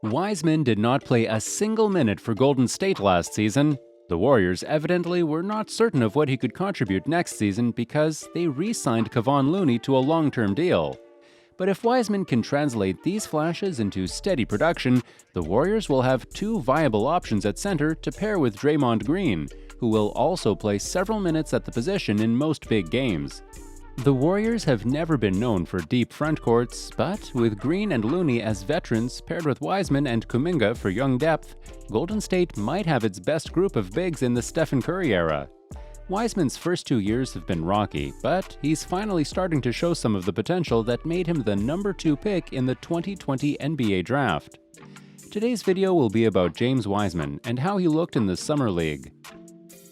Wiseman did not play a single minute for Golden State last season. The Warriors evidently were not certain of what he could contribute next season because they re-signed Kevon Looney to a long-term deal. But if Wiseman can translate these flashes into steady production, the Warriors will have two viable options at center to pair with Draymond Green, who will also play several minutes at the position in most big games. The Warriors have never been known for deep front courts, but with Green and Looney as veterans paired with Wiseman and Kuminga for young depth, Golden State might have its best group of bigs in the Stephen Curry era. Wiseman's first 2 years have been rocky, but he's finally starting to show some of the potential that made him the number 2 pick in the 2020 NBA Draft. Today's video will be about James Wiseman and how he looked in the Summer League.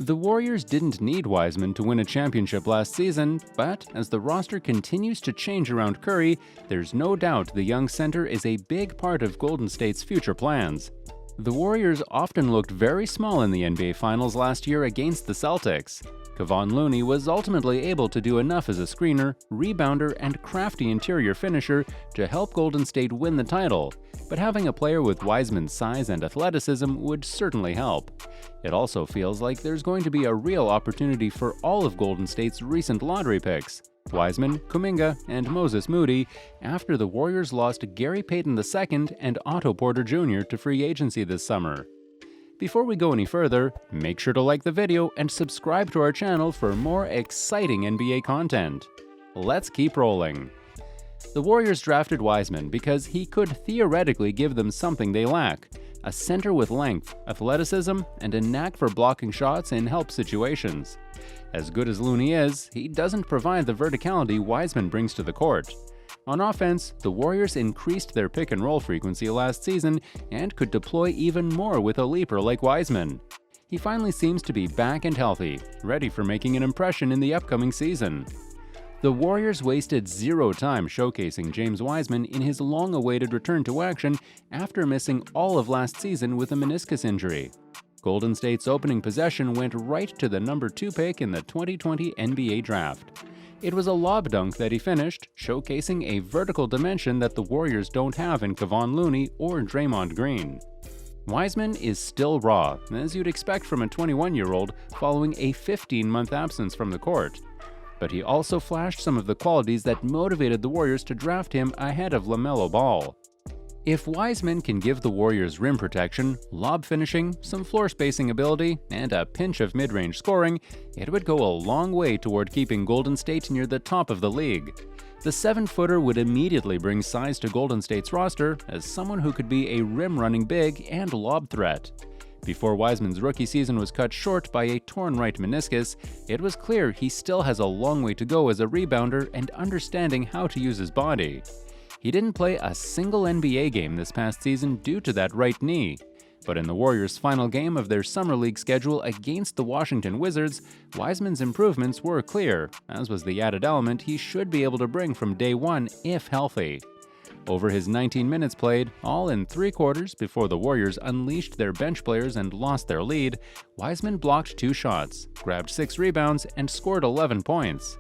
The Warriors didn't need Wiseman to win a championship last season, but as the roster continues to change around Curry, there's no doubt the young center is a big part of Golden State's future plans. The Warriors often looked very small in the NBA Finals last year against the Celtics. Kevon Looney was ultimately able to do enough as a screener, rebounder, and crafty interior finisher to help Golden State win the title, but having a player with Wiseman's size and athleticism would certainly help. It also feels like there's going to be a real opportunity for all of Golden State's recent lottery picks, Wiseman, Kuminga, and Moses Moody, after the Warriors lost Gary Payton II and Otto Porter Jr. to free agency this summer. Before we go any further, make sure to like the video and subscribe to our channel for more exciting NBA content. Let's keep rolling. The Warriors drafted Wiseman because he could theoretically give them something they lack: a center with length, athleticism, and a knack for blocking shots in help situations. As good as Looney is, he doesn't provide the verticality Wiseman brings to the court. On offense, the Warriors increased their pick-and-roll frequency last season and could deploy even more with a leaper like Wiseman. He finally seems to be back and healthy, ready for making an impression in the upcoming season. The Warriors wasted zero time showcasing James Wiseman in his long-awaited return to action after missing all of last season with a meniscus injury. Golden State's opening possession went right to the number 2 pick in the 2020 NBA Draft. It was a lob dunk that he finished, showcasing a vertical dimension that the Warriors don't have in Kevon Looney or Draymond Green. Wiseman is still raw, as you'd expect from a 21-year-old following a 15-month absence from the court. But he also flashed some of the qualities that motivated the Warriors to draft him ahead of LaMelo Ball. If Wiseman can give the Warriors rim protection, lob finishing, some floor spacing ability, and a pinch of mid-range scoring, it would go a long way toward keeping Golden State near the top of the league. The 7-footer would immediately bring size to Golden State's roster as someone who could be a rim-running big and lob threat. Before Wiseman's rookie season was cut short by a torn right meniscus, it was clear he still has a long way to go as a rebounder and understanding how to use his body. He didn't play a single NBA game this past season due to that right knee. But in the Warriors' final game of their Summer League schedule against the Washington Wizards, Wiseman's improvements were clear, as was the added element he should be able to bring from day one if healthy. Over his 19 minutes played, all in 3 quarters before the Warriors unleashed their bench players and lost their lead, Wiseman blocked 2 shots, grabbed 6 rebounds, and scored 11 points.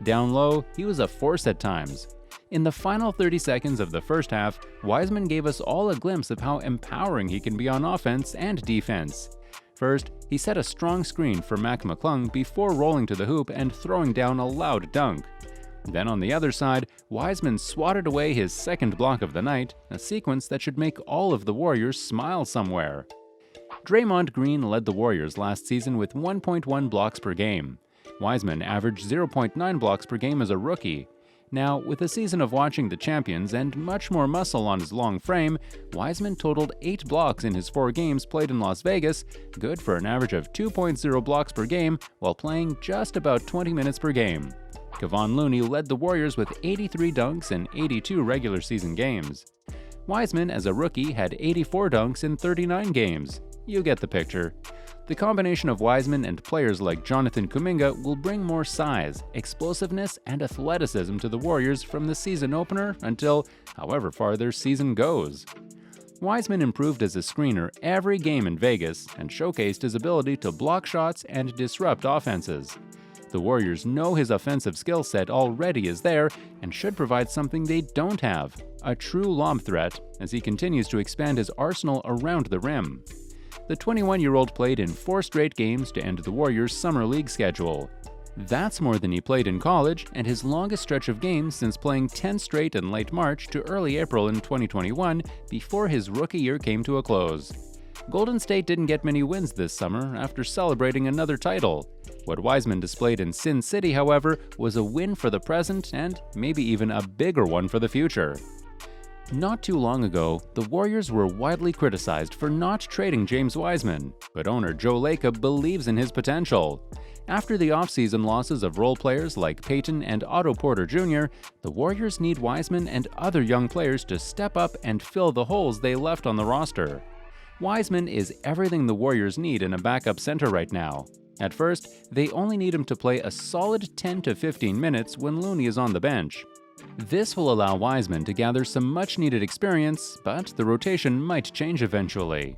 Down low, he was a force at times. In the final 30 seconds of the first half, Wiseman gave us all a glimpse of how empowering he can be on offense and defense. First, he set a strong screen for Mac McClung before rolling to the hoop and throwing down a loud dunk. Then on the other side, Wiseman swatted away his second block of the night, a sequence that should make all of the Warriors smile somewhere. Draymond Green led the Warriors last season with 1.1 blocks per game. Wiseman averaged 0.9 blocks per game as a rookie. Now, with a season of watching the champions and much more muscle on his long frame, Wiseman totaled 8 blocks in his 4 games played in Las Vegas, good for an average of 2.0 blocks per game while playing just about 20 minutes per game. Kevon Looney led the Warriors with 83 dunks in 82 regular season games. Wiseman, as a rookie, had 84 dunks in 39 games. You get the picture. The combination of Wiseman and players like Jonathan Kuminga will bring more size, explosiveness, and athleticism to the Warriors from the season opener until however far their season goes. Wiseman improved as a screener every game in Vegas and showcased his ability to block shots and disrupt offenses. The Warriors know his offensive skill set already is there and should provide something they don't have: a true lob threat as he continues to expand his arsenal around the rim. The 21-year-old played in 4 straight games to end the Warriors' summer league schedule. That's more than he played in college and his longest stretch of games since playing 10 straight in late March to early April in 2021 before his rookie year came to a close. Golden State didn't get many wins this summer after celebrating another title. What Wiseman displayed in Sin City, however, was a win for the present and maybe even a bigger one for the future. Not too long ago, the Warriors were widely criticized for not trading James Wiseman, but owner Joe Lacob believes in his potential. After the offseason losses of role players like Peyton and Otto Porter Jr., the Warriors need Wiseman and other young players to step up and fill the holes they left on the roster. Wiseman is everything the Warriors need in a backup center right now. At first, they only need him to play a solid 10 to 15 minutes when Looney is on the bench. This will allow Wiseman to gather some much-needed experience, but the rotation might change eventually.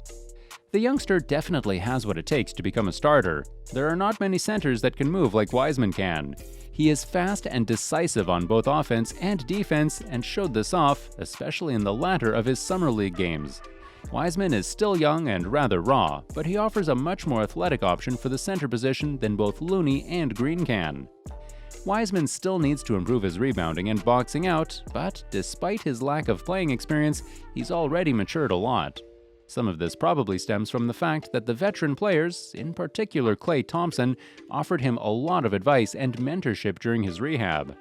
The youngster definitely has what it takes to become a starter. There are not many centers that can move like Wiseman can. He is fast and decisive on both offense and defense and showed this off, especially in the latter of his summer league games. Wiseman is still young and rather raw, but he offers a much more athletic option for the center position than both Looney and Green can. Wiseman still needs to improve his rebounding and boxing out, but despite his lack of playing experience, he's already matured a lot. Some of this probably stems from the fact that the veteran players, in particular Klay Thompson, offered him a lot of advice and mentorship during his rehab.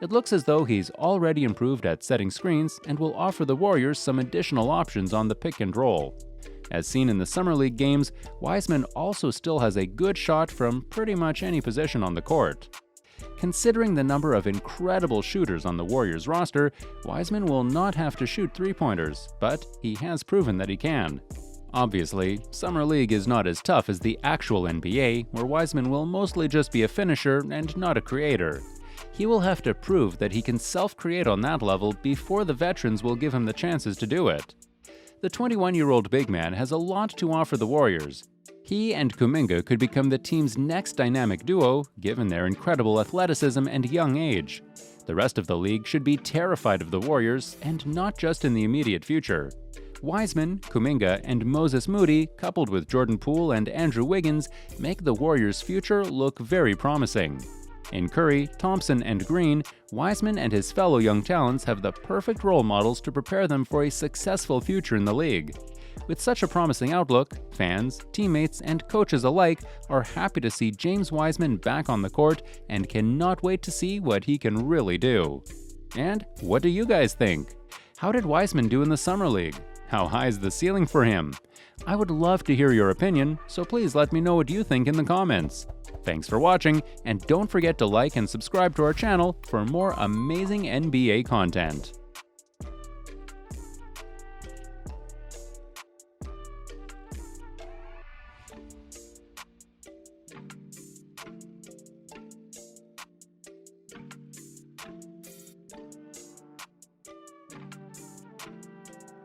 It looks as though he's already improved at setting screens and will offer the Warriors some additional options on the pick and roll. As seen in the Summer League games, Wiseman also still has a good shot from pretty much any position on the court. Considering the number of incredible shooters on the Warriors roster, Wiseman will not have to shoot three-pointers, but he has proven that he can. Obviously, Summer League is not as tough as the actual NBA, where Wiseman will mostly just be a finisher and not a creator. He will have to prove that he can self-create on that level before the veterans will give him the chances to do it. The 21-year-old big man has a lot to offer the Warriors. He and Kuminga could become the team's next dynamic duo, given their incredible athleticism and young age. The rest of the league should be terrified of the Warriors, and not just in the immediate future. Wiseman, Kuminga, and Moses Moody, coupled with Jordan Poole and Andrew Wiggins, make the Warriors' future look very promising. In Curry, Thompson, and Green, Wiseman and his fellow young talents have the perfect role models to prepare them for a successful future in the league. With such a promising outlook, fans, teammates, and coaches alike are happy to see James Wiseman back on the court and cannot wait to see what he can really do. And what do you guys think? How did Wiseman do in the Summer League? How high is the ceiling for him? I would love to hear your opinion, so please let me know what you think in the comments. Thanks for watching, and don't forget to like and subscribe to our channel for more amazing NBA content.